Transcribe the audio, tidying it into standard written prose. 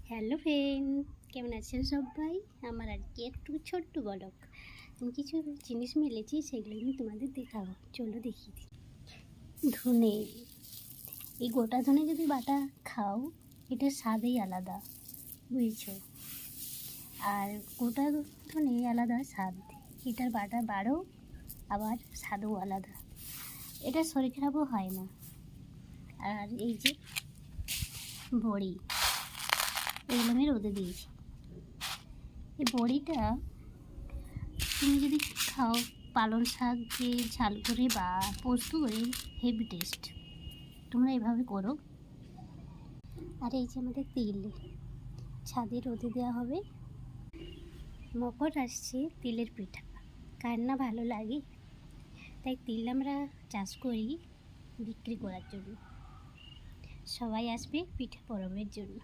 Hello friend, কেমন আছেন সবাই? আমার আজকে একটু ছোট্ট ব্লগ। আমি কিছু জিনিস মিলেছি, সেগুলো আমি তোমাদের দেখাবো। চলো দেখিয়ে দিই। ধনে, এই গোটা ধনে যদি বাটা খাও, এটার স্বাদই আলাদা, বুঝছো? আর গোটা ধনে আলাদা স্বাদ, এটার বাটা বাড়ো, আবার স্বাদও আলাদা। এটা শরীর খারাপও হয় না। আর এই যে বড়ি, এগুলো আমি রোদে দিয়েছি। এই বড়িটা তুমি যদি খাও পালং শাক দিয়ে ঝাল করে বা পোস্ত করে, হেভি টেস্ট। তোমরা এভাবে করো। আর এই যে আমাদের তিল, ছাদে রোদে দেওয়া হবে। মকর আসছে, তিলের পিঠা কার না ভালো লাগে। তাই তিল আমরা চাষ করি বিক্রি করার জন্য। সবাই আসবে পিঠা পরবের জন্য।